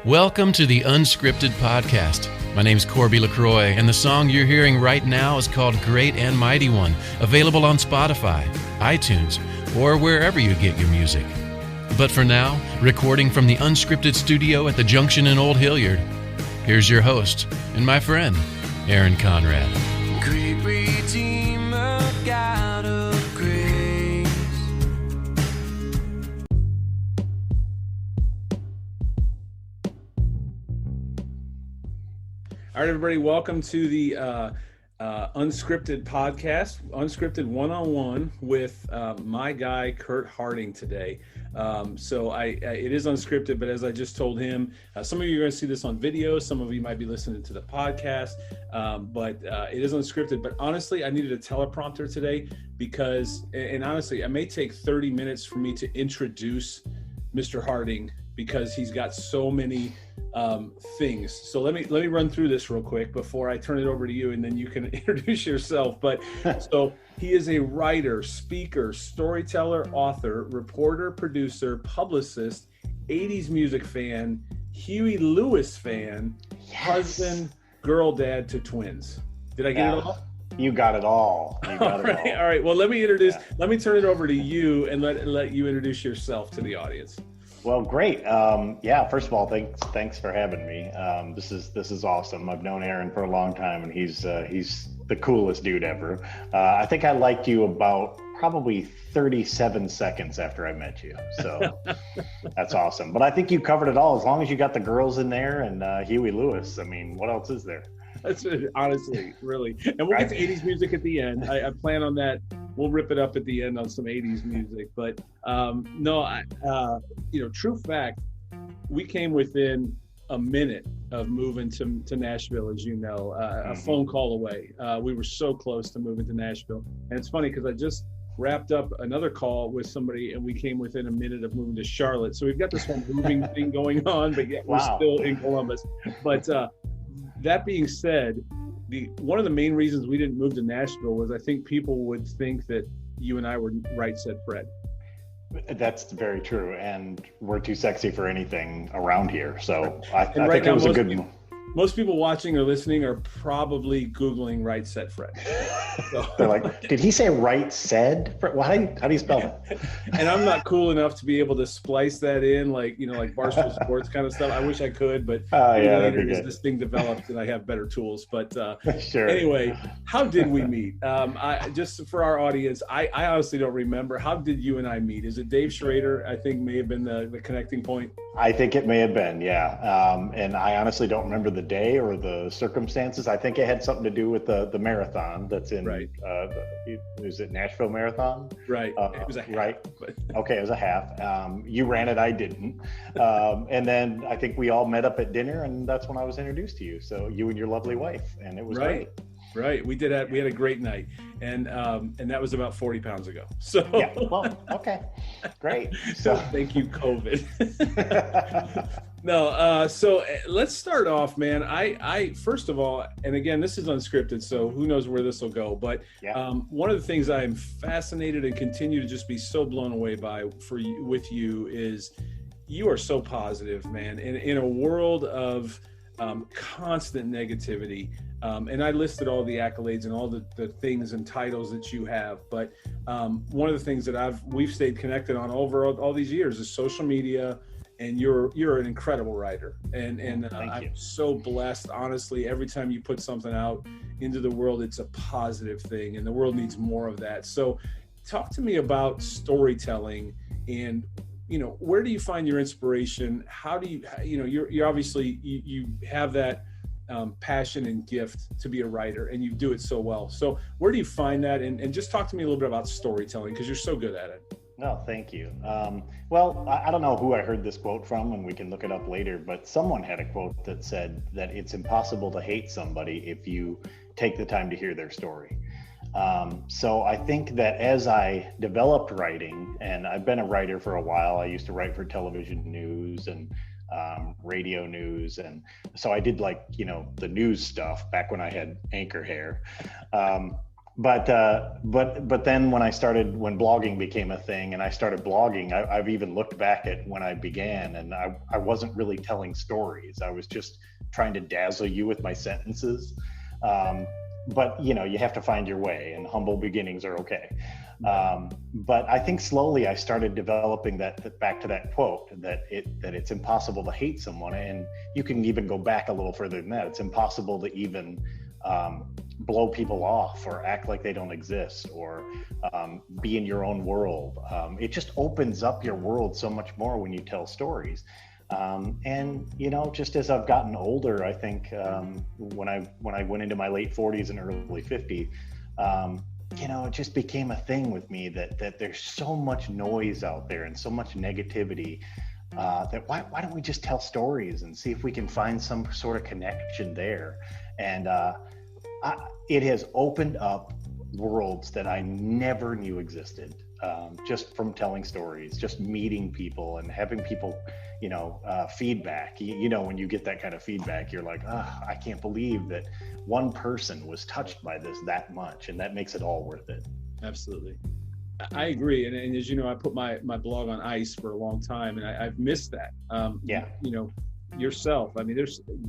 Welcome to the Unscripted Podcast. My name's Corby LaCroix, and the song you're hearing right now is called Great and Mighty One, available on Spotify, iTunes, or wherever you get your music. But for now, recording from the Unscripted studio at the Junction in Old Hilliard, here's your host and my friend, Aaron Conrad. Great Redeemer, God of grace. All right, everybody, welcome to the Unscripted Podcast, Unscripted One-on-One with my guy, Curt Harding today. It is unscripted, but as I just told him, some of you are going to see this on video, some of you might be listening to the podcast, but it is unscripted. But honestly, I needed a teleprompter today because, and honestly, it may take 30 minutes for me to introduce Mr. Harding because he's got so many things. So let me run through this real quick before I turn it over to you, and then you can introduce yourself. But so he is a writer, speaker, storyteller, author, reporter, producer, publicist, 80s music fan, Huey Lewis fan, husband, girl dad to twins. Did I get it all? You got it all. All right. Well, let me turn it over to you and let you introduce yourself to the audience. Well, great. First of all, thanks for having me. This is awesome. I've known Aaron for a long time, and he's the coolest dude ever. I think I liked you about probably 37 seconds after I met you. So that's awesome. But I think you covered it all. As long as you got the girls in there and Huey Lewis, I mean, what else is there? That's it, honestly, really. And we'll get to 80s music at the end. I plan on that. We'll rip it up at the end on some 80s music. But true fact, we came within a minute of moving to Nashville, as you know, a phone call away. We were so close to moving to Nashville. And it's funny because I just wrapped up another call with somebody and we came within a minute of moving to Charlotte. So we've got this whole moving thing going on, but yet we're still in Columbus. But that being said, one of the main reasons we didn't move to Nashville was I think people would think that you and I were Right Said Fred. That's very true, and we're too sexy for anything around here. So I right think now, it was a good move. Most people watching or listening are probably Googling Right Said Fred. So. They're like, did he say Right Said Fred? Well, how do you spell that? And I'm not cool enough to be able to splice that in, like Barstool Sports kind of stuff. I wish I could, but later as this thing develops and I have better tools. But sure. Anyway, how did we meet? Just for our audience, I honestly don't remember. How did you and I meet? Is it Dave Schrader? I think may have been the connecting point. I think it may have been, yeah. And I honestly don't remember the day or the circumstances. I think it had something to do with the marathon that's in, right. Is it Nashville Marathon? Right. It was a half. Right. Okay, it was a half. You ran it, I didn't. And then I think we all met up at dinner, and that's when I was introduced to you. So you and your lovely wife, and it was great. Right. We had a great night. And that was about 40 pounds ago. So yeah, well, okay. Great. So thank you, COVID. No, so let's start off, man. I first of all, and again, this is unscripted, so who knows where this will go. But one of the things I am fascinated and continue to just be so blown away by with you is you are so positive, man. In a world of constant negativity. And I listed all the accolades and all the things and titles that you have. But one of the things that we've stayed connected on over all these years is social media. And you're an incredible writer. And I'm so blessed, honestly. Every time you put something out into the world, it's a positive thing. And the world needs more of that. So talk to me about storytelling and, where do you find your inspiration? How do you're obviously, you have that passion and gift to be a writer, and you do it so well. So where do you find that? And just talk to me a little bit about storytelling, because you're so good at it. No, thank you. Well, I don't know who I heard this quote from, and we can look it up later, but someone had a quote that said that it's impossible to hate somebody if you take the time to hear their story. So I think that as I developed writing, and I've been a writer for a while, I used to write for television news and radio news. And so I did the news stuff back when I had anchor hair. But then when blogging became a thing and I started blogging, I've even looked back at when I began, and I wasn't really telling stories. I was just trying to dazzle you with my sentences. But you have to find your way, and humble beginnings are okay. But I think slowly I started developing that back to that quote that it's impossible to hate someone. And you can even go back a little further than that. It's impossible to even blow people off or act like they don't exist, or be in your own world. It just opens up your world so much more when you tell stories. And just as I've gotten older, I think when I went into my late 40s and early 50s, it just became a thing with me that there's so much noise out there and so much negativity, that why don't we just tell stories and see if we can find some sort of connection there. And it has opened up worlds that I never knew existed, just from telling stories, just meeting people and having people feedback. When you get that kind of feedback, you're like, I can't believe that one person was touched by this that much, and that makes it all worth it. Absolutely. I agree. And as you know, I put my blog on ice for a long time, and I've missed that. Yourself. I mean,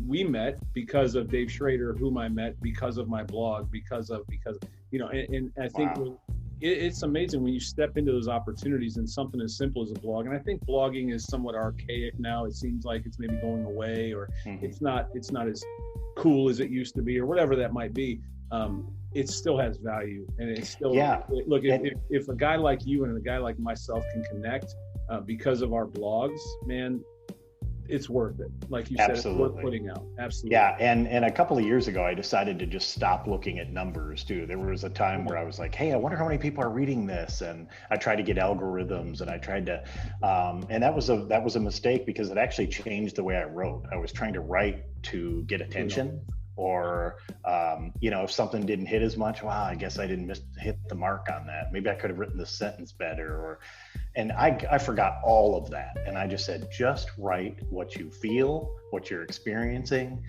we met because of Dave Schrader, whom I met because of my blog, because and I think it's amazing when you step into those opportunities and something as simple as a blog. And I think blogging is somewhat archaic now. It seems like it's maybe going away, or it's not as cool as it used to be, or whatever that might be. It still has value, and it's still, look, if a guy like you and a guy like myself can connect because of our blogs, man, it's worth it. Like you said, it's worth putting out. Absolutely. Yeah. And a couple of years ago, I decided to just stop looking at numbers too. There was a time where I was like, hey, I wonder how many people are reading this. And I tried to get algorithms, and I tried to, and that was a mistake, because it actually changed the way I wrote. I was trying to write to get attention, or, if something didn't hit as much, wow, I guess I didn't hit the mark on that. Maybe I could have written the sentence better, and I forgot all of that. And I just said, just write what you feel, what you're experiencing,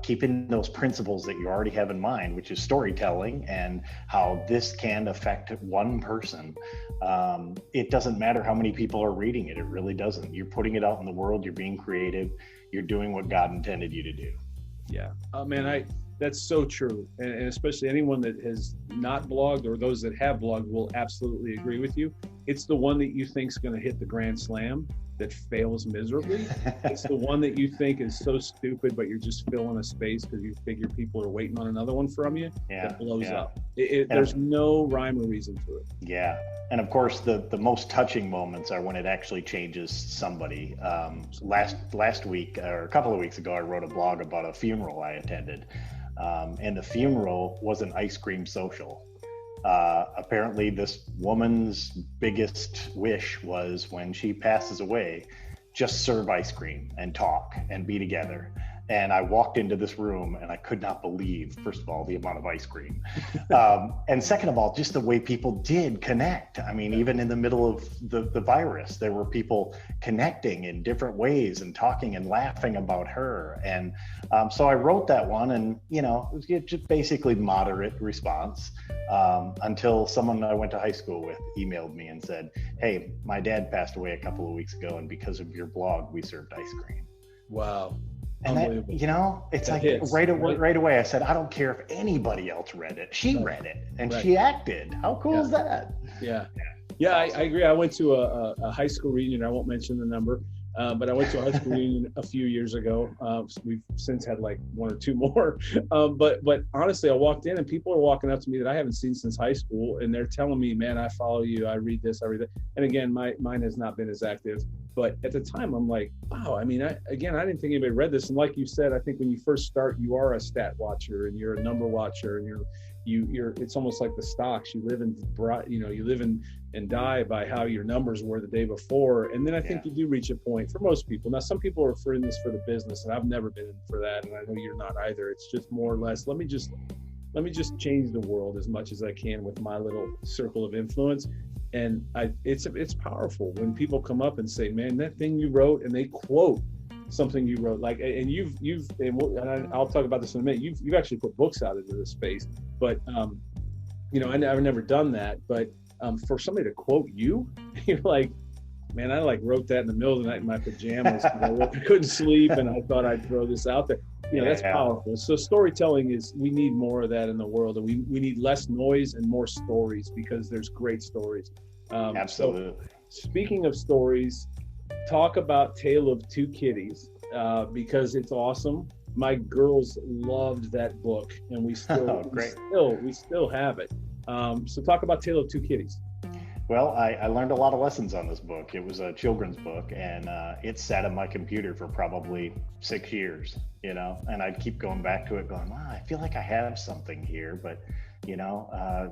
keeping those principles that you already have in mind, which is storytelling and how this can affect one person. It doesn't matter how many people are reading it. It really doesn't. You're putting it out in the world. You're being creative. You're doing what God intended you to do. Yeah. Man, that's so true. And especially anyone that has not blogged, or those that have blogged, will absolutely agree with you. It's the one that you think is going to hit the grand slam that fails miserably. It's the one that you think is so stupid, but you're just filling a space because you figure people are waiting on another one from you. That blows up. There's no rhyme or reason to it. Yeah. And of course, the most touching moments are when it actually changes somebody. Last week, or a couple of weeks ago, I wrote a blog about a funeral I attended. And the funeral was an ice cream social. Apparently this woman's biggest wish was, when she passes away, just serve ice cream and talk and be together. And I walked into this room and I could not believe, first of all, the amount of ice cream. And second of all, just the way people did connect. I mean, even in the middle of the virus, there were people connecting in different ways and talking and laughing about her. And so I wrote that one, and, it was just basically moderate response, until someone I went to high school with emailed me and said, hey, my dad passed away a couple of weeks ago, and because of your blog, we served ice cream. Wow. And that, it's that like hits, right away, I said, I don't care if anybody else read it. She read it, and she acted. How cool is that? Yeah. I agree. I went to a high school reunion. I won't mention the number, but I went to a high school reunion a few years ago. We've since had like one or two more. But honestly, I walked in and people are walking up to me that I haven't seen since high school, and they're telling me, man, I follow you. I read this, I read that. And again, mine has not been as active. But at the time, I'm like, wow, I mean, I didn't think anybody read this. And like you said, I think when you first start, you are a stat watcher and you're a number watcher, and you're it's almost like the stocks. You live and die by how your numbers were the day before. And then I think you do reach a point for most people. Now, some people are for this for the business, and I've never been in for that. And I know you're not either. It's just more or less, let me just change the world as much as I can with my little circle of influence. And it's powerful when people come up and say, man, that thing you wrote, and they quote something you wrote, like, and I'll talk about this in a minute. You've actually put books out into this space, but I've never done that. But for somebody to quote you, you're like, man, I wrote that in the middle of the night in my pajamas. I couldn't sleep, and I thought I'd throw this out there. That's powerful. So storytelling we need more of that in the world, and we need less noise and more stories, because there's great stories. Absolutely. So, speaking of stories, talk about Tale of Two Kitties, because it's awesome. My girls loved that book, and we still we still have it. So talk about Tale of Two Kitties. Well, I learned a lot of lessons on this book. It was a children's book, and it sat on my computer for probably 6 years, and I'd keep going back to it going, wow, I feel like I have something here, but,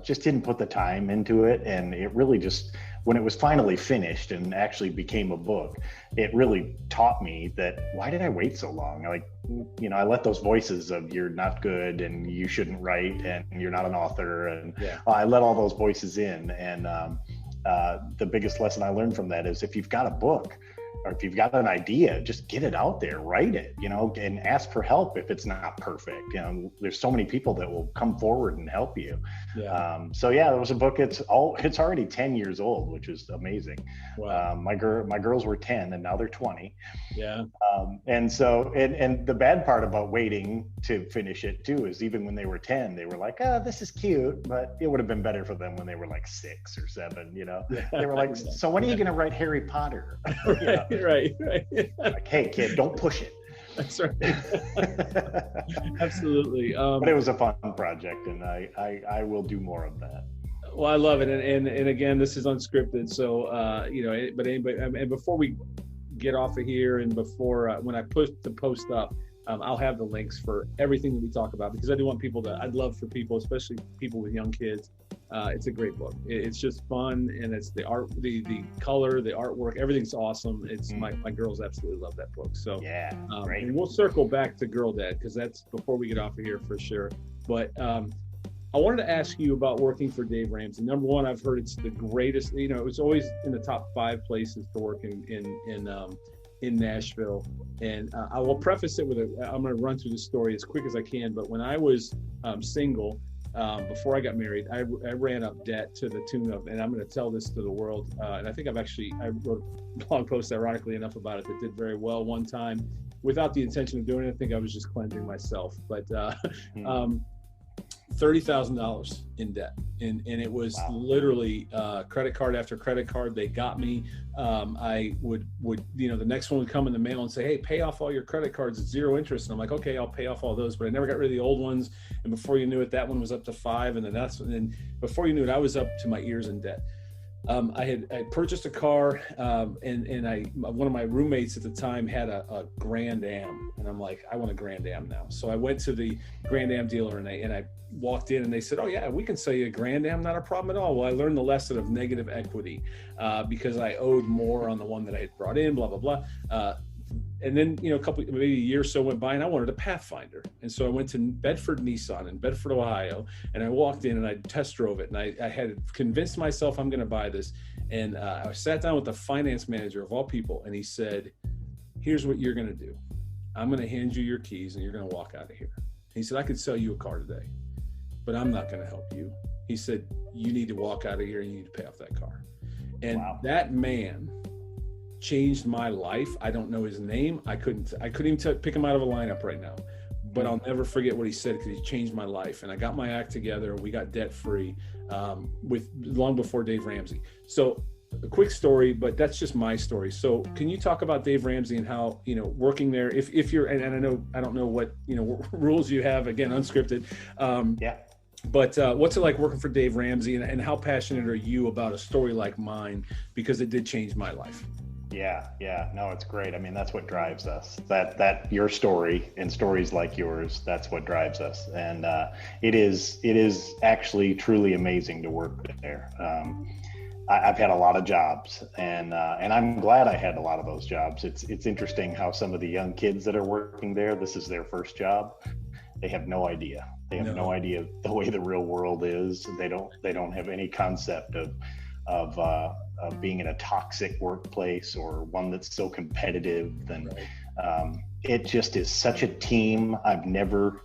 just didn't put the time into it. And it really just, when it was finally finished and actually became a book, it really taught me that, why did I wait so long? I let those voices of you're not good and you shouldn't write and you're not an author. And I let all those voices in. And the biggest lesson I learned from that is, if you've got a book or if you've got an idea, just get it out there, write it, and ask for help if it's not perfect. There's so many people that will come forward and help you. There was a book. It's already 10 years old, which is amazing. Wow. My girls were 10 and now they're 20. Yeah. And the bad part about waiting to finish it too is, even when they were 10, they were like, oh, this is cute, but it would have been better for them when they were like 6 or 7, They were like, so when are you going to write Harry Potter? Right. Like, hey kid, don't push it. That's right. Absolutely. But it was a fun project, and I will do more of that. Well, I love it. And again, this is unscripted. So, but anybody, and before we get off of here, and before, when I put the post up, I'll have the links for everything that we talk about, because I'd love for people, especially people with young kids. It's a great book. It's just fun, and it's the art, the color, the artwork, everything's awesome. It's my girls absolutely love that book. So great. And we'll circle back to Girl Dad, because that's before we get off of here for sure. But I wanted to ask you about working for Dave Ramsey. Number one, I've heard it's the greatest. It's always in the top 5 places to work in Nashville. And I will preface it with I'm going to run through the story as quick as I can. But when I was single, before I got married, I ran up debt to the tune of, and I'm going to tell this to the world, and I think I wrote a blog post, ironically enough, about it that did very well one time, without the intention of doing it. I think I was just cleansing myself, but $30,000 in debt, and it was literally credit card after credit card. They got me. I would the next one would come in the mail and say, hey, pay off all your credit cards at 0 interest, and I'm like, okay, I'll pay off all those. But I never got rid of the old ones, and before you knew it, that one was up to 5, and then before you knew it, I was up to my ears in debt. I had purchased a car, and one of my roommates at the time had a Grand Am, and I'm like, I want a Grand Am now. So I went to the Grand Am dealer, and I walked in, and they said, oh yeah, we can sell you a Grand Am, not a problem at all. Well, I learned the lesson of negative equity, because I owed more on the one that I had brought in, blah, blah, blah. And then, maybe a year or so went by, and I wanted a Pathfinder. And so I went to Bedford Nissan in Bedford, Ohio, and I walked in and I test drove it. And I had convinced myself I'm going to buy this. And I sat down with the finance manager of all people, and he said, here's what you're going to do. I'm going to hand you your keys, and you're going to walk out of here. He said, I could sell you a car today, but I'm not going to help you. He said, you need to walk out of here, and you need to pay off that car. And that man changed my life. I don't know his name. I couldn't even pick him out of a lineup right now, but I'll never forget what he said, because he changed my life. And I got my act together. We got debt free with long before Dave Ramsey. So a quick story, but that's just my story. So can you talk about Dave Ramsey and how, working there, if you're, and I don't know what, rules you have, again, unscripted. But what's it like working for Dave Ramsey, and how passionate are you about a story like mine? Because it did change my life. Yeah. No, it's great. I mean, that's what drives us. That your story and stories like yours, that's what drives us. And it is actually truly amazing to work there. I've had a lot of jobs, and I'm glad I had a lot of those jobs. It's interesting how some of the young kids that are working there, this is their first job. They have no idea. They have no idea the way the real world is. They don't have any concept of being in a toxic workplace, or one that's so competitive. And It just is such a team. I've never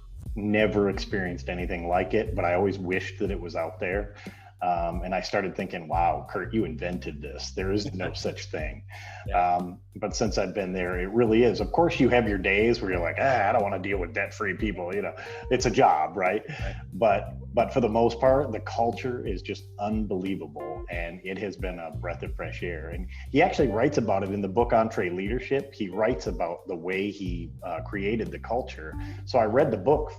experienced anything like it, but I always wished that it was out there. And I started thinking, wow, Curt, you invented this. There is no such thing. Yeah. But since I've been there, it really is. Of course, you have your days where you're like, I don't want to deal with debt-free people. It's a job, right? But for the most part, the culture is just unbelievable. And it has been a breath of fresh air. And he actually writes about it in the book EntreLeadership. He writes about the way he created the culture. So I read the book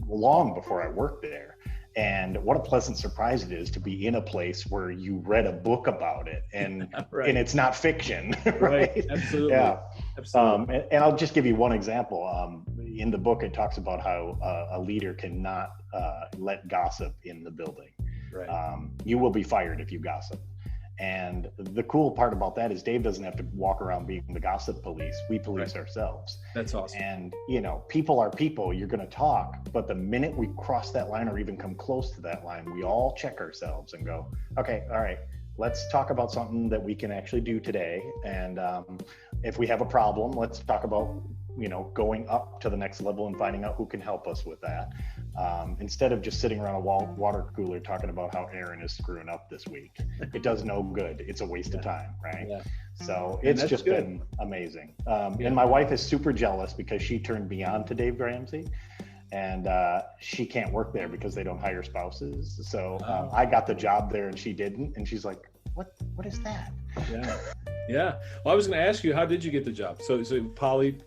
long before I worked there. And what a pleasant surprise it is to be in a place where you read a book about it and right. and it's not fiction. Right. Absolutely. Yeah. Absolutely. And I'll just give you one example. In the book, it talks about how a leader cannot let gossip in the building. Right. You will be fired if you gossip. And the cool part about that is Dave doesn't have to walk around being the gossip police. We police ourselves. That's awesome. And, people are people. You're going to talk. But the minute we cross that line or even come close to that line, we all check ourselves and go, okay, all right, let's talk about something that we can actually do today. And if we have a problem, let's talk about, going up to the next level and finding out who can help us with that. Instead of just sitting around a water cooler talking about how Aaron is screwing up this week. It does no good. It's a waste of time, right? Yeah. So it's just been amazing. And my wife is super jealous because she turned me on to Dave Ramsey. And she can't work there because they don't hire spouses. So I got the job there and she didn't. And she's like, what is that? Yeah. Yeah. Well, I was going to ask you, how did you get the job? So Polly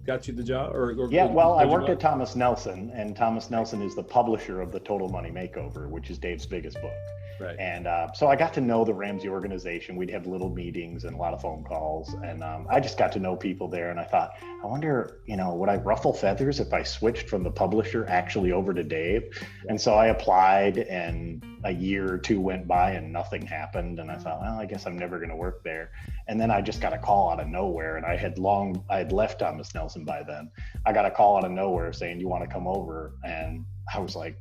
got you the job? I worked at Thomas Nelson, and Thomas Nelson is the publisher of the Total Money Makeover, which is Dave's biggest book. Right. And so I got to know the Ramsey organization. We'd have little meetings and a lot of phone calls. And I just got to know people there. And I thought, I wonder, would I ruffle feathers if I switched from the publisher actually over to Dave? And so I applied, and a year or two went by and nothing happened. And I thought, well, I guess I'm never going to work there. And then I just got a call out of nowhere. And I had left Thomas Nelson by then. I got a call out of nowhere saying, you want to come over? And I was like,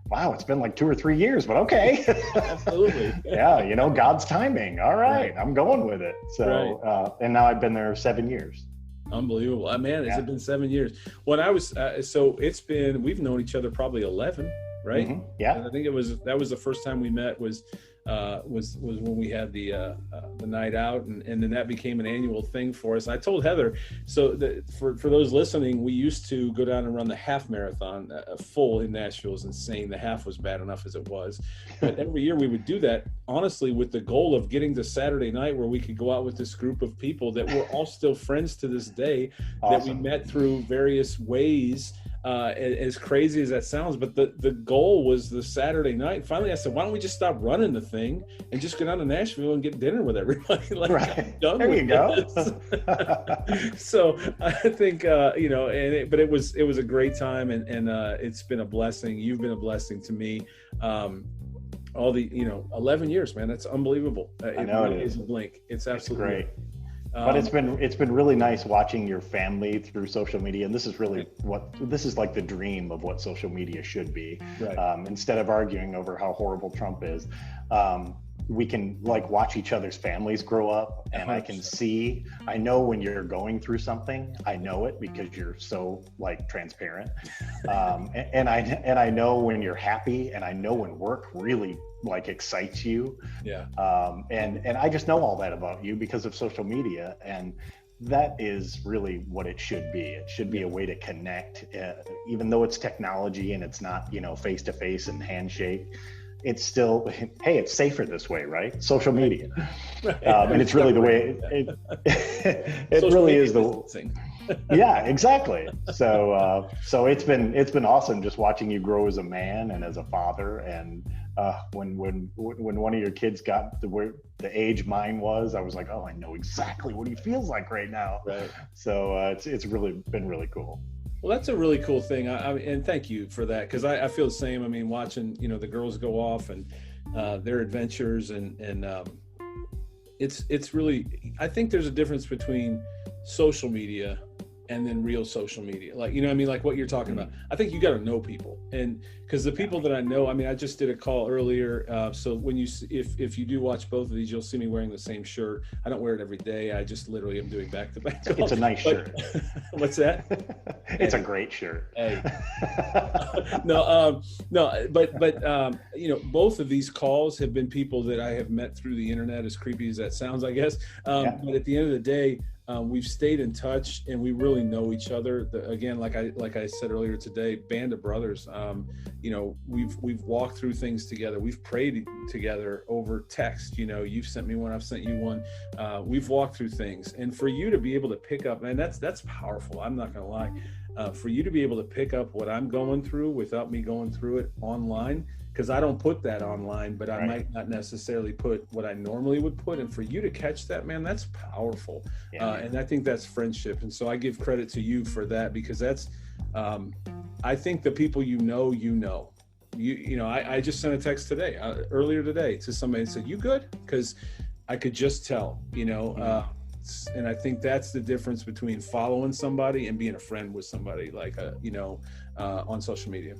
wow, it's been like 2 or 3 years, but okay. Absolutely. Yeah, God's timing. All right, I'm going with it. So, and now I've been there 7 years. Unbelievable. Man, has it been 7 years? When I was, we've known each other probably 11, right? Mm-hmm. Yeah. And I think that was the first time we met was when we had the night out, and then that became an annual thing for us. And I told Heather, for those listening, we used to go down and run the half marathon full in Nashville. Is insane. The half was bad enough as it was, but every year we would do that, honestly, with the goal of getting to Saturday night where we could go out with this group of people that we're all still friends to this day. Awesome. That we met through various ways. As crazy as that sounds, but the goal was the Saturday night. Finally, I said, why don't we just stop running the thing and just go down to Nashville and get dinner with everybody? Right. I'm done there with you go. So I think, but it was a great time, and it's been a blessing. You've been a blessing to me. All the 11 years, man, that's unbelievable. I know it is a blink. It's absolutely great. But it's been really nice watching your family through social media, and this is really this is like the dream of what social media should be. Right. Instead of arguing over how horrible Trump is, we can watch each other's families grow up, and 100%. I know when you're going through something. I know it because you're so transparent, and I know when you're happy, and I know when work really excites you. Yeah. And I just know all that about you because of social media, and that is really what it should be. It should be a way to connect, even though it's technology and it's not face to face and handshake. It's still, hey, it's safer this way, right? Social media. Right. And it's really the way it really is yeah, exactly. So it's been awesome just watching you grow as a man and as a father. And when one of your kids got the age mine was, I was like, oh, I know exactly what he feels like right now. Right. So it's really been really cool. Well, that's a really cool thing. And thank you for that, because I feel the same. I mean, watching the girls go off and their adventures, and it's really, I think there's a difference between social media and then real social media. Like, you know what I mean? Like what you're talking about. I think you got to know people. And because the people that I know, I mean, I just did a call earlier. So when if you do watch both of these, you'll see me wearing the same shirt. I don't wear it every day. I just literally am doing back-to-back calls. It's a nice shirt. What's that? It's a great shirt. Hey. No, but you know, both of these calls have been people that I have met through the internet, as creepy as that sounds, I guess. But at the end of the day, we've stayed in touch and we really know each other. Again, like I said earlier today, band of brothers. You know, we've walked through things together. We've prayed together over text. You know, you've sent me one, I've sent you one. We've walked through things, and for you to be able to pick up, man, that's powerful. I'm not gonna lie. For you to be able to pick up what I'm going through without me going through it online, because I don't put that online, but I might not necessarily put what I normally would put. And for you to catch that, man, that's powerful. And I think that's friendship. And so I give credit to you for that, because that's, I think the people you know, I just sent a text today, earlier today, to somebody and said, "You good?" Because I could just tell, you know, and I think that's the difference between following somebody and being a friend with somebody, like, you know, on social media.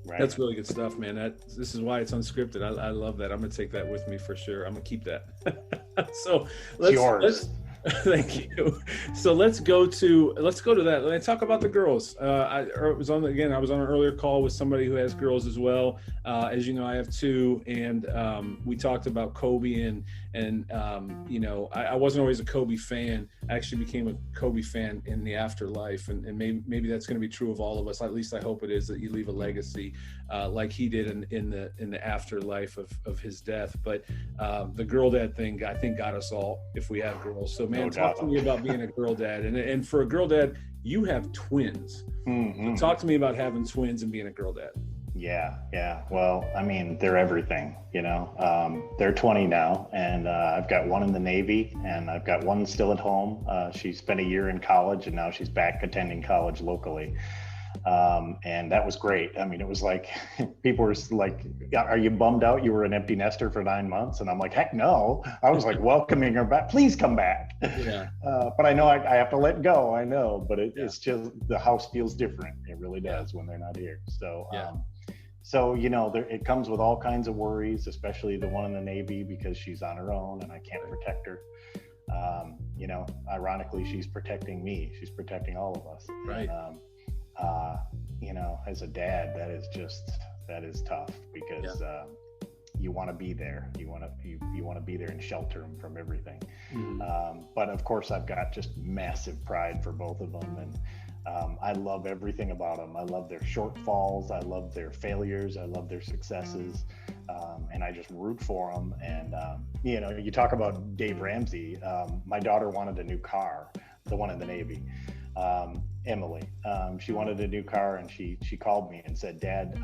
Right. That's really good stuff, man. This is why it's unscripted. I love that. I'm gonna take that with me for sure. I'm gonna keep that. So let's thank you. So let's go to that. Let's talk about the girls. I was on an earlier call with somebody who has girls as well. As you know, I have two, and we talked about Kobe and you know, I wasn't always a Kobe fan. I actually became a Kobe fan in the afterlife, and maybe that's going to be true of all of us. At least I hope it is, that you leave a legacy like he did in the afterlife of his death. But the girl dad thing, I think, got us all if we have girls. So man, talk to me about being a girl dad, and for a girl dad, you have twins. So talk to me about having twins and being a girl dad. Yeah. Well, I mean, they're everything, you know. They're 20 now, and I've got one in the Navy, and I've got one still at home. She spent a year in college, and now she's back attending college locally. And that was great. I mean, it was like, people were like, "Are you bummed out you were an empty nester for 9 months?" And I'm like, heck no. I was like welcoming her back. Please come back. Yeah. But I know I have to let go. I know, but it's just, the house feels different. It really does when they're not here. So, so, you know, it comes with all kinds of worries, especially the one in the Navy, because she's on her own and I can't protect her. You know, ironically, she's protecting me. She's protecting all of us. Right. And, you know, as a dad, that is tough, because you want to be there. You want to be there and shelter them from everything. But of course, I've got just massive pride for both of them, and I love everything about them. I love their shortfalls. I love their failures. I love their successes. And I just root for them. And, you know, you talk about Dave Ramsey. My daughter wanted a new car, the one in the Navy, Emily. She wanted a new car, and she called me and said, "Dad,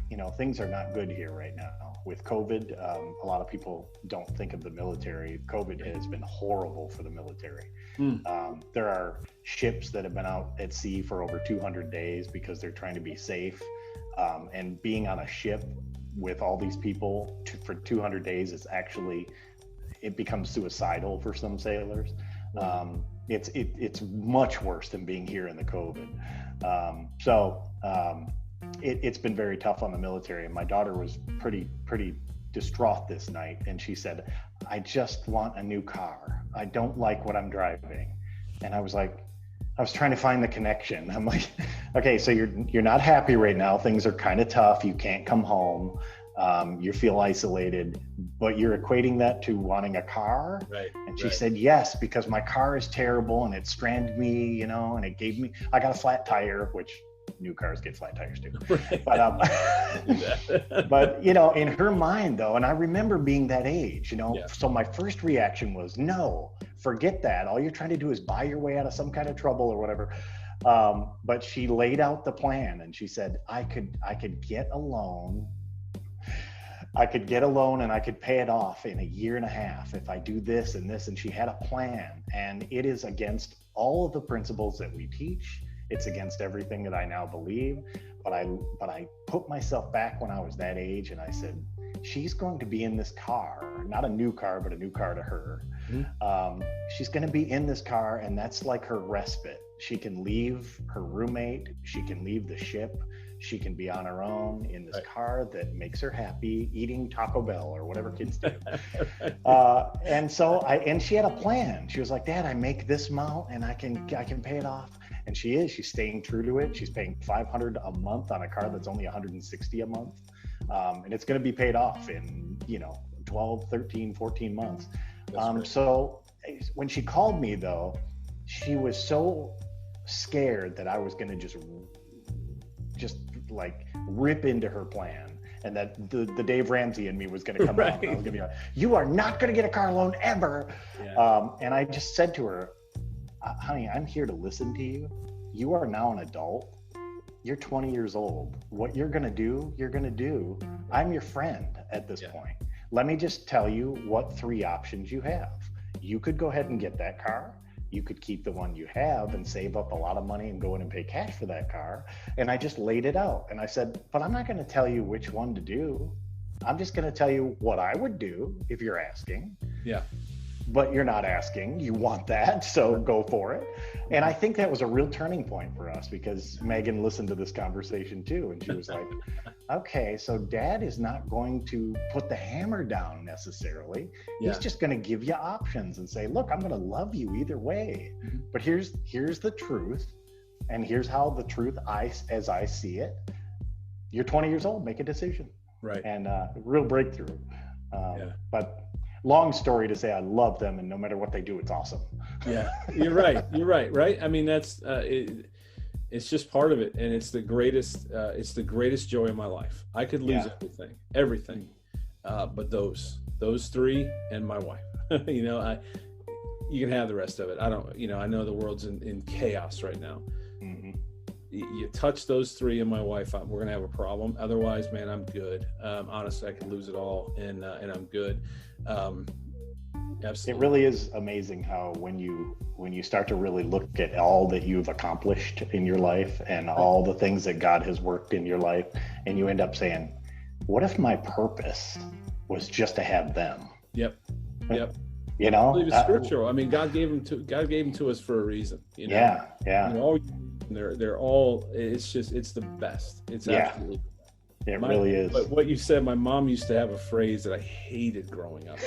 you know, things are not good here right now. With COVID, a lot of people don't think of the military. COVID has been horrible for the military. There are ships that have been out at sea for over 200 days because they're trying to be safe. And being on a ship with all these people for 200 days is actually, it becomes suicidal for some sailors. It's much worse than being here in the COVID. It's been very tough on the military, and my daughter was pretty distraught this night, and she said, "I just want a new car. I don't like what I'm driving." And I was trying to find the connection. I'm like, okay, so you're not happy right now. Things are kind of tough. You can't come home. You feel isolated, but you're equating that to wanting a car. Right. And she said, "Yes, because my car is terrible and it stranded me, you know, and I got a flat tire," which new cars get flat tires too. Right. But you know, in her mind though, and I remember being that age, you know, so my first reaction was, no, forget that. All you're trying to do is buy your way out of some kind of trouble or whatever. But she laid out the plan, and she said, I could get a loan. I could get a loan and I could pay it off in a year and a half if I do this and this. And she had a plan, and it is against all of the principles that we teach. It's against everything that I now believe. But I put myself back when I was that age, and I said, she's going to be in this car, not a new car, but a new car to her. She's going to be in this car, and that's like her respite. She can leave her roommate. She can leave the ship. She can be on her own in this car that makes her happy, eating Taco Bell or whatever kids do. And she had a plan. She was like, Dad, I make this amount and I can pay it off. And she's staying true to it. She's paying $500 a month on a car that's only $160 a month. And it's going to be paid off in, 12, 13, 14 months. So when she called me though, she was so scared that I was going to just like rip into her plan, and that the Dave Ramsey in me was going to come out. And I was going to be like, you are not going to get a car loan ever. And I just said to her, honey, I'm here to listen to you. You are now an adult. You're 20 years old. What you're going to do, you're going to do. I'm your friend at this point. Let me just tell you what 3 options you have. You could go ahead and get that car. You could keep the one you have and save up a lot of money and go in and pay cash for that car. And I just laid it out. And I said, but I'm not going to tell you which one to do. I'm just going to tell you what I would do if you're asking. Yeah. But you're not asking. You want that. So go for it. And I think that was a real turning point for us, because Megan listened to this conversation too. And she was like, okay, so Dad is not going to put the hammer down necessarily. He's just going to give you options and say, look, I'm going to love you either way. But here's the truth. And here's how the truth, as I see it. You're 20 years old, make a decision. Right. And real breakthrough. But long story to say, I love them, and no matter what they do, it's awesome. Yeah, you're right. Right. I mean, that's it's just part of it, and it's the greatest joy in my life. I could lose everything, but those 3 and my wife. You can have the rest of it. I don't. I know the world's in chaos right now. You touch those 3 and my wife, we're gonna have a problem. Otherwise, man, I'm good. Honestly, I could lose it all, and I'm good. Absolutely. It really is amazing how when you start to really look at all that you've accomplished in your life and all the things that God has worked in your life, and you end up saying, what if my purpose was just to have them? Yep. I believe it's scriptural. I mean, God gave them to us for a reason. Yeah. They're all. It's the best. It's absolutely. It really is. But what you said, my mom used to have a phrase that I hated growing up.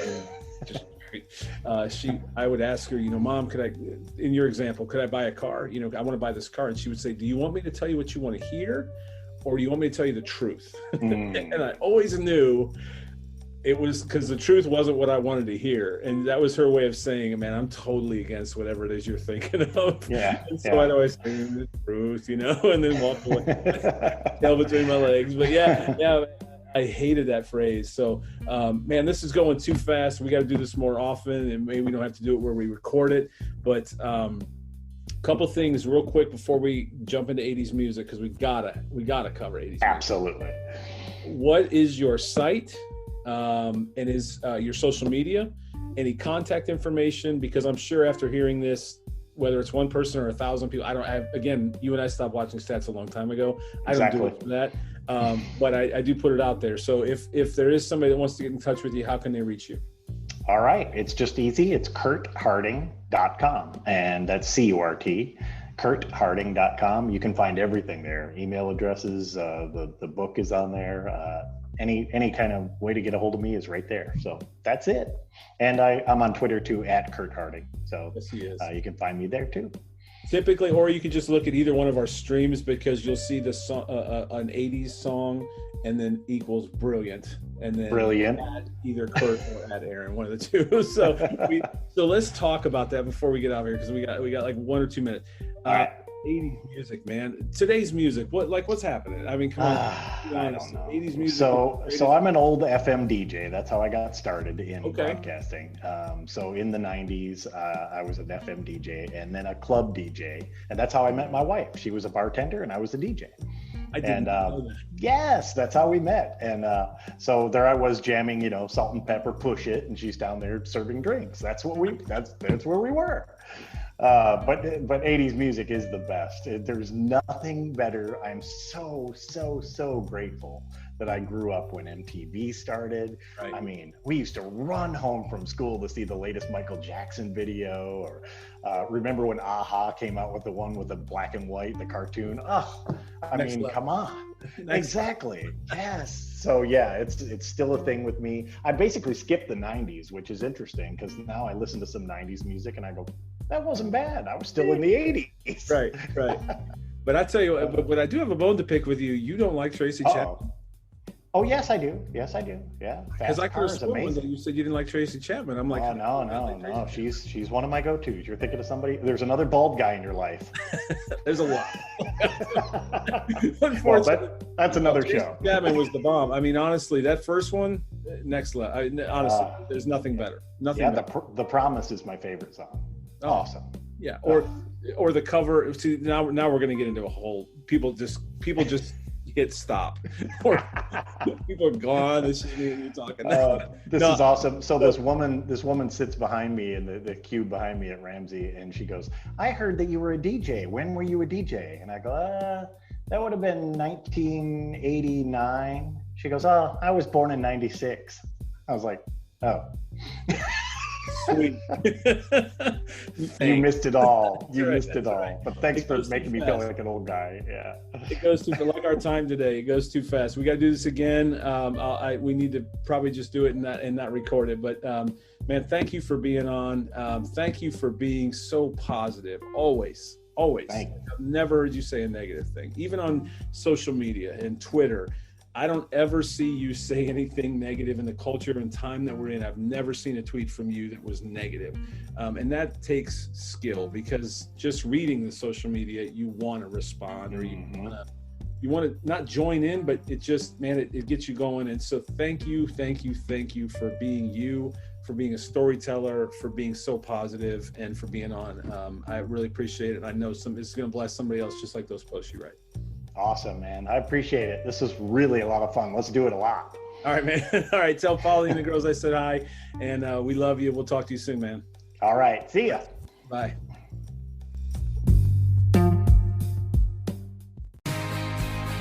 I would ask her, Mom, in your example, could I buy a car? I want to buy this car. And she would say, do you want me to tell you what you want to hear? Or do you want me to tell you the truth? And I always knew it was because the truth wasn't what I wanted to hear. And that was her way of saying, man, I'm totally against whatever it is you're thinking of. And so I'd always say the truth, and then walk away, tail between my legs. But I hated that phrase. So, man, this is going too fast. We got to do this more often, and maybe we don't have to do it where we record it. But couple things real quick before we jump into 80s music, because we gotta cover 80s music. Absolutely. What is your site? And is your social media, any contact information? Because I'm sure after hearing this, whether it's one person or 1,000 people, again, you and I stopped watching stats a long time ago. I don't do it for that. But I do put it out there. So if there is somebody that wants to get in touch with you, how can they reach you? All right. It's just easy. It's CurtHarding.com, and that's CURT. CurtHarding.com. You can find everything there. Email addresses, the book is on there. Any kind of way to get a hold of me is right there. So that's it. And I'm on Twitter too, @CurtHarding. So yes, he is. You can find me there too. Typically, or you can just look at either one of our streams, because you'll see the song, an 80s song, and then equals brilliant, and then add either Curt or add Aaron, one of the two. So let's talk about that before we get out of here, because we got like 1 or 2 minutes. 80s music, man. Today's music, what's happening? I mean, come on, be honest. 80s music. So I'm an old FM DJ. That's how I got started in broadcasting. So in the 90s, I was an FM DJ and then a club DJ, and that's how I met my wife. She was a bartender and I was a DJ. I didn't know that. Yes, that's how we met. And so there I was jamming, Salt and Pepper, Push It, and she's down there serving drinks. That's where we were. But 80s music is the best. There's nothing better. I'm so grateful that I grew up when MTV started. Right. I mean, we used to run home from school to see the latest Michael Jackson video, or remember when AHA came out with the one with the black and white, the cartoon? Oh, I mean, come on. Exactly. Yes. So yeah, it's still a thing with me. I basically skipped the 90s, which is interesting because now I listen to some 90s music and I go, that wasn't bad. I was still in the 80s. Right. But I tell you, but I do have a bone to pick with you. You don't like Tracy Chapman. Oh, yes, I do. Yeah. Because I could have sworn that you said you didn't like Tracy Chapman. I'm like, oh, no. She's one of my go-tos. You're thinking of somebody. There's another bald guy in your life. There's a lot. Unfortunately, that's another show. Chapman was the bomb. I mean, honestly, that first one, next level. Honestly, there's nothing better. Better. The Promise is my favorite song. Oh. Awesome. Yeah. Or the cover. See, now we're going to get into a whole people just hit stop, or people are gone. This is you talking. This is awesome. So this woman sits behind me in the cube behind me at Ramsey, and she goes, "I heard that you were a DJ. When were you a DJ?" And I go, "That would have been 1989." She goes, "Oh, I was born in '96." I was like, "Oh." Sweet. You missed it all. Right. But thanks for making me feel like an old guy. Yeah. It goes too like our time today. It goes too fast. We got to do this again. We need to probably just do it and not record it. But man, thank you for being on. Thank you for being so positive. Always. Thank you. I've never heard you say a negative thing, even on social media and Twitter. I don't ever see you say anything negative in the culture and time that we're in. I've never seen a tweet from you that was negative. And that takes skill, because just reading the social media, you want to respond, or you want to not join in, but it just, man, it gets you going. And so thank you for being you, for being a storyteller, for being so positive, and for being on. I really appreciate it. I know it's going to bless somebody else, just like those posts you write. Awesome, man. I appreciate it. This is really a lot of fun. Let's do it a lot. All right, man. All right. Tell Polly and the girls I said hi, and we love you. We'll talk to you soon, man. All right. See ya. Bye.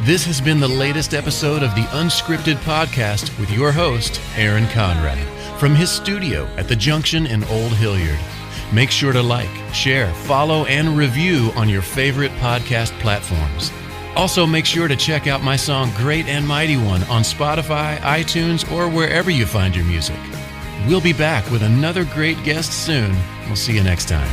This has been the latest episode of the Unscripted Podcast with your host, Aaron Conrad, from his studio at the Junction in Old Hilliard. Make sure to like, share, follow, and review on your favorite podcast platforms. Also, make sure to check out my song Great and Mighty One on Spotify, iTunes, or wherever you find your music. We'll be back with another great guest soon. We'll see you next time.